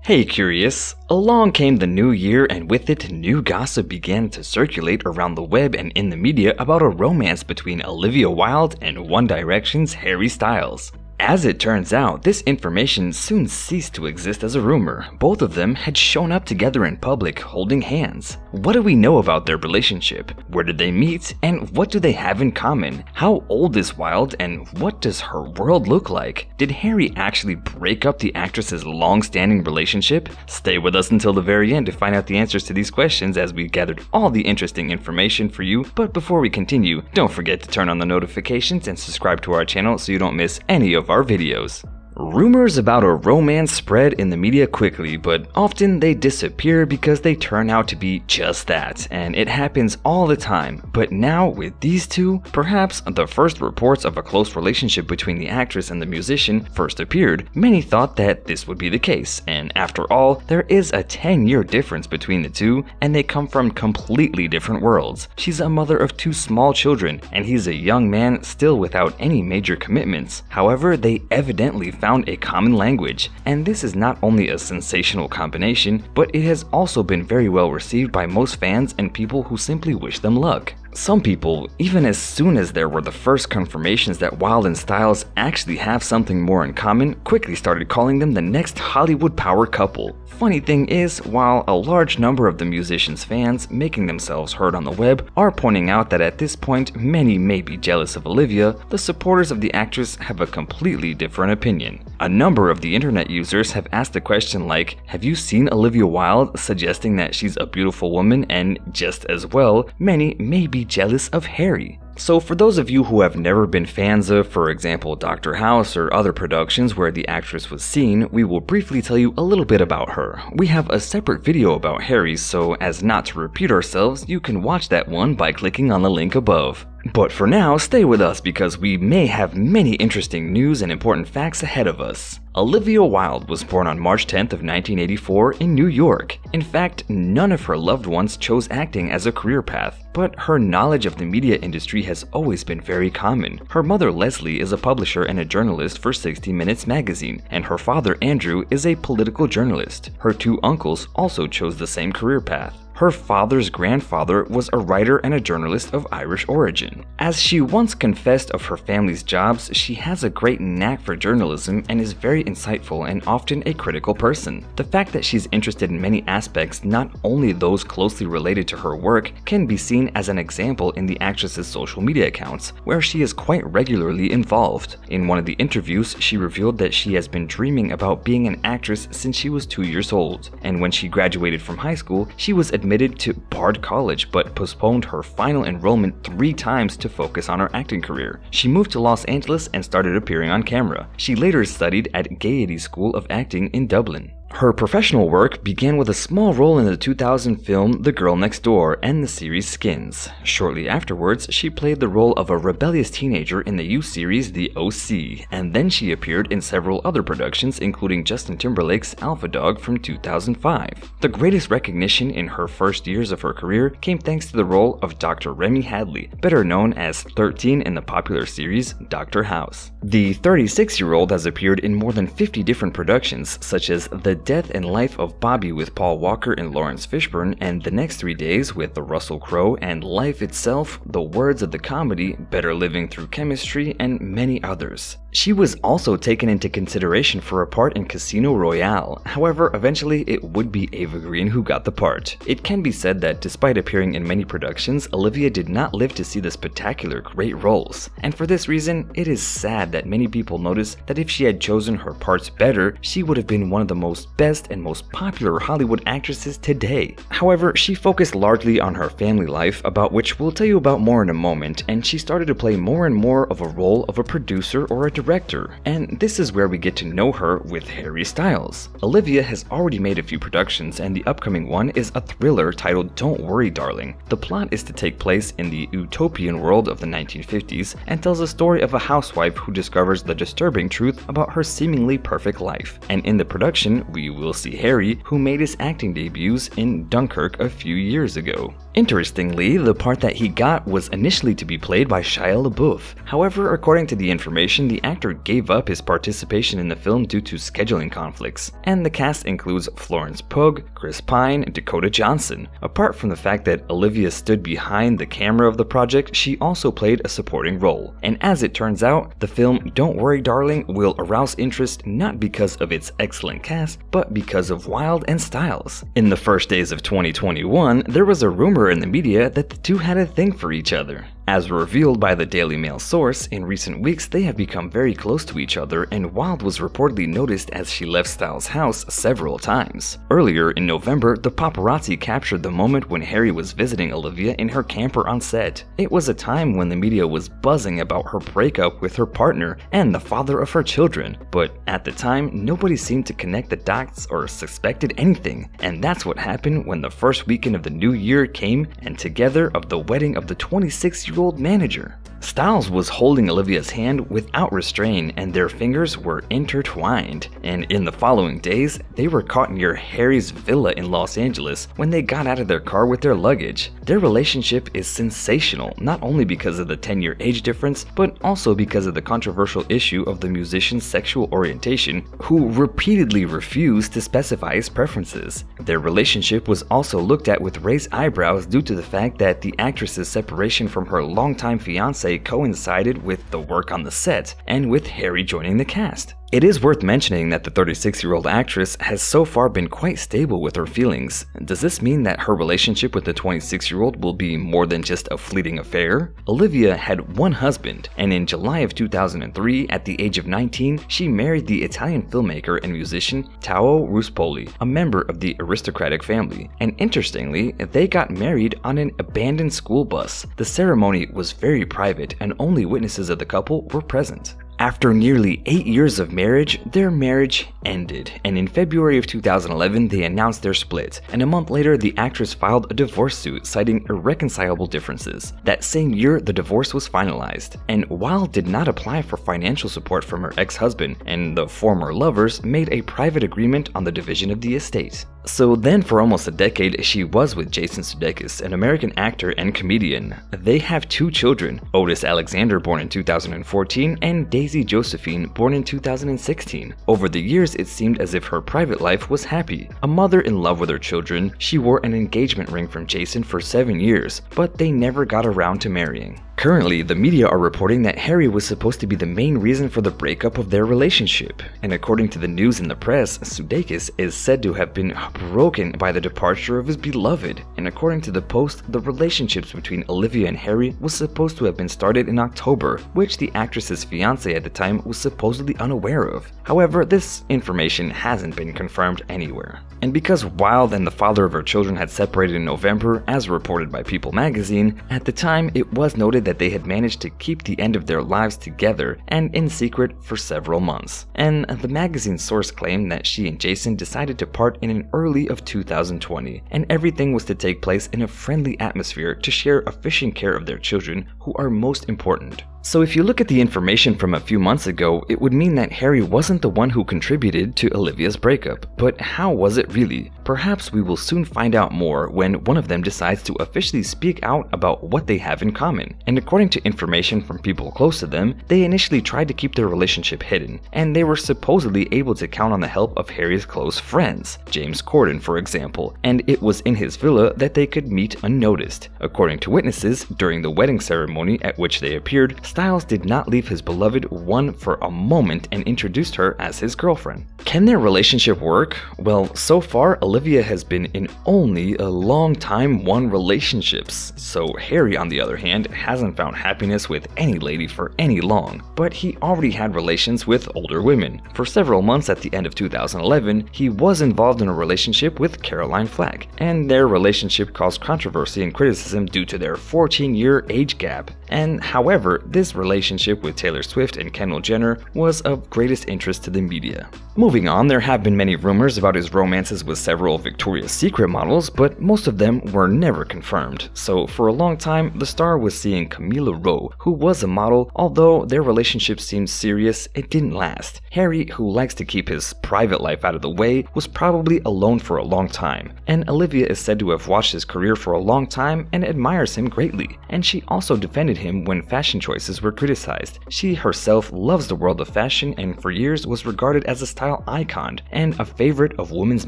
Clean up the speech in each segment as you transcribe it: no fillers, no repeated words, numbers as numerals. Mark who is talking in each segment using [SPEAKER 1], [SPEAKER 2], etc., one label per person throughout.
[SPEAKER 1] Hey Curious! Along came the new year, and with it, new gossip began to circulate around the web and in the media about a romance between Olivia Wilde and One Direction's Harry Styles. As it turns out, this information soon ceased to exist as a rumor. Both of them had shown up together in public, holding hands. What do we know about their relationship? Where did they meet? And what do they have in common? How old is Wilde, and what does her world look like? Did Harry actually break up the actress's long-standing relationship? Stay with us until the very end to find out the answers to these questions, as we've gathered all the interesting information for you. But before we continue, don't forget to turn on the notifications and subscribe to our channel so you don't miss any of our videos. Rumors about a romance spread in the media quickly, but often they disappear because they turn out to be just that, and it happens all the time. But now with these two, perhaps the first reports of a close relationship between the actress and the musician first appeared, many thought that this would be the case. And after all, there is a 10-year difference between the two, and they come from completely different worlds. She's a mother of 2 small children, and he's a young man still without any major commitments. However, they evidently found a common language, and this is not only a sensational combination, but it has also been very well received by most fans and people who simply wish them luck. Some people, even as soon as there were the first confirmations that Wilde and Styles actually have something more in common, quickly started calling them the next Hollywood power couple. Funny thing is, while a large number of the musician's fans making themselves heard on the web are pointing out that at this point many may be jealous of Olivia, the supporters of the actress have a completely different opinion. A number of the internet users have asked a question like, have you seen Olivia Wilde, suggesting that she's a beautiful woman, and just as well, many may be jealous of Harry. So for those of you who have never been fans of, for example, Dr. House or other productions where the actress was seen, we will briefly tell you a little bit about her. We have a separate video about Harry, so as not to repeat ourselves, you can watch that one by clicking on the link above. But for now, stay with us because we may have many interesting news and important facts ahead of us. Olivia Wilde was born on March 10th of 1984 in New York. In fact, none of her loved ones chose acting as a career path, but her knowledge of the media industry has always been very common. Her mother Leslie is a publisher and a journalist for 60 Minutes magazine, and her father Andrew is a political journalist. Her 2 uncles also chose the same career path. Her father's grandfather was a writer and a journalist of Irish origin. As she once confessed of her family's jobs, she has a great knack for journalism and is very insightful and often a critical person. The fact that she's interested in many aspects, not only those closely related to her work, can be seen as an example in the actress's social media accounts, where she is quite regularly involved. In one of the interviews, she revealed that she has been dreaming about being an actress since she was 2 years old, and when she graduated from high school, she was admitted to Bard College but postponed her final enrollment 3 times to focus on her acting career. She moved to Los Angeles and started appearing on camera. She later studied at Gaiety School of Acting in Dublin. Her professional work began with a small role in the 2000 film The Girl Next Door and the series Skins. Shortly afterwards, she played the role of a rebellious teenager in the U series The O.C., and then she appeared in several other productions, including Justin Timberlake's Alpha Dog from 2005. The greatest recognition in her first years of her career came thanks to the role of Dr. Remy Hadley, better known as 13 in the popular series Dr. House. The 36-year-old has appeared in more than 50 different productions, such as The Death and Life of Bobby with Paul Walker and Lawrence Fishburne, and The Next 3 Days with Russell Crowe, and Life Itself, The Words of the Comedy, Better Living Through Chemistry, and many others. She was also taken into consideration for a part in Casino Royale. However, eventually it would be Ava Green who got the part. It can be said that despite appearing in many productions, Olivia did not live to see the spectacular great roles. And for this reason, it is sad that many people notice that if she had chosen her parts better, she would have been one of the best and most popular Hollywood actresses today. However, she focused largely on her family life, about which we'll tell you about more in a moment, and she started to play more and more of a role of a producer or a director, and this is where we get to know her with Harry Styles. Olivia has already made a few productions, and the upcoming one is a thriller titled Don't Worry Darling. The plot is to take place in the utopian world of the 1950s and tells a story of a housewife who discovers the disturbing truth about her seemingly perfect life. And in the production, we will see Harry, who made his acting debuts in Dunkirk a few years ago. Interestingly, the part that he got was initially to be played by Shia LaBeouf. However, according to the information, the actor gave up his participation in the film due to scheduling conflicts, and the cast includes Florence Pugh, Chris Pine, and Dakota Johnson. Apart from the fact that Olivia stood behind the camera of the project, she also played a supporting role. And as it turns out, the film Don't Worry Darling will arouse interest not because of its excellent cast, but because of Wilde and Stiles. In the first days of 2021, there was a rumor in the media that the two had a thing for each other. As revealed by the Daily Mail source, in recent weeks they have become very close to each other, and Wilde was reportedly noticed as she left Stiles' house several times. Earlier in November, the paparazzi captured the moment when Harry was visiting Olivia in her camper on set. It was a time when the media was buzzing about her breakup with her partner and the father of her children, but at the time, nobody seemed to connect the dots or suspected anything, and that's what happened when the first weekend of the new year came and together of the wedding of the 26-year-old manager. Stiles was holding Olivia's hand without restraint and their fingers were intertwined, and in the following days, they were caught near Harry's villa in Los Angeles when they got out of their car with their luggage. Their relationship is sensational, not only because of the 10-year age difference, but also because of the controversial issue of the musician's sexual orientation, who repeatedly refused to specify his preferences. Their relationship was also looked at with raised eyebrows due to the fact that the actress's separation from her longtime fiancé coincided with the work on the set and with Harry joining the cast. It is worth mentioning that the 36-year-old actress has so far been quite stable with her feelings. Does this mean that her relationship with the 26-year-old will be more than just a fleeting affair? Olivia had one husband, and in July of 2003, at the age of 19, she married the Italian filmmaker and musician Tao Ruspoli, a member of the aristocratic family. And interestingly, they got married on an abandoned school bus. The ceremony was very private, and only witnesses of the couple were present. After nearly 8 years of marriage, their marriage ended, and in February of 2011 they announced their split, and a month later the actress filed a divorce suit citing irreconcilable differences. That same year the divorce was finalized, and Wilde did not apply for financial support from her ex-husband, and the former lovers made a private agreement on the division of the estate. So then for almost a decade she was with Jason Sudeikis, an American actor and comedian. They have 2 children, Otis Alexander born in 2014 and Daisy Josephine born in 2016. Over the years it seemed as if her private life was happy. A mother in love with her children, she wore an engagement ring from Jason for 7 years, but they never got around to marrying. Currently, the media are reporting that Harry was supposed to be the main reason for the breakup of their relationship, and according to the news in the press, Sudeikis is said to have been broken by the departure of his beloved, and according to the Post, the relationships between Olivia and Harry was supposed to have been started in October, which the actress's fiancé at the time was supposedly unaware of. However, this information hasn't been confirmed anywhere. And because Wilde and the father of her children had separated in November, as reported by People magazine, at the time it was noted that they had managed to keep the end of their lives together and in secret for several months. And the magazine source claimed that she and Jason decided to part in early of 2020, and everything was to take place in a friendly atmosphere to share efficient care of their children, who are most important. So if you look at the information from a few months ago, it would mean that Harry wasn't the one who contributed to Olivia's breakup. But how was it really? Perhaps we will soon find out more when one of them decides to officially speak out about what they have in common. And according to information from people close to them, they initially tried to keep their relationship hidden, and they were supposedly able to count on the help of Harry's close friends, James Corden for example, and it was in his villa that they could meet unnoticed. According to witnesses, during the wedding ceremony at which they appeared, Stiles did not leave his beloved one for a moment and introduced her as his girlfriend. Can their relationship work? Well, so far Olivia has been in only a long-time one relationships, so Harry on the other hand hasn't found happiness with any lady for any long, but he already had relations with older women. For several months at the end of 2011, he was involved in a relationship with Caroline Flack, and their relationship caused controversy and criticism due to their 14-year age gap. And however, this relationship with Taylor Swift and Kendall Jenner was of greatest interest to the media. Moving on, there have been many rumors about his romances with several Victoria's Secret models, but most of them were never confirmed. So for a long time, the star was seeing Camila Rowe, who was a model. Although their relationship seemed serious, it didn't last. Harry, who likes to keep his private life out of the way, was probably alone for a long time, and Olivia is said to have watched his career for a long time and admires him greatly, and she also defended defended him when fashion choices were criticized. She herself loves the world of fashion and for years was regarded as a style icon and a favorite of women's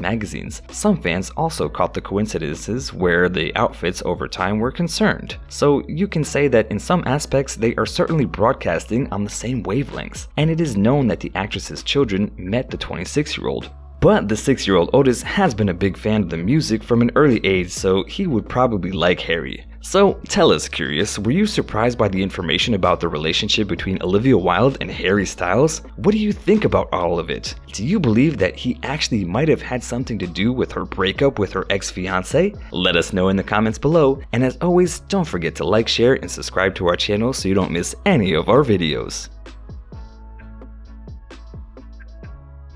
[SPEAKER 1] magazines. Some fans also caught the coincidences where the outfits over time were concerned. So you can say that in some aspects they are certainly broadcasting on the same wavelengths. And it is known that the actress's children met the 26-year-old. But the 6-year-old Otis has been a big fan of the music from an early age, so he would probably like Harry. So tell us, curious, were you surprised by the information about the relationship between Olivia Wilde and Harry Styles? What do you think about all of it? Do you believe that he actually might have had something to do with her breakup with her ex-fiancé? Let us know in the comments below, and as always, don't forget to like, share, and subscribe to our channel so you don't miss any of our videos.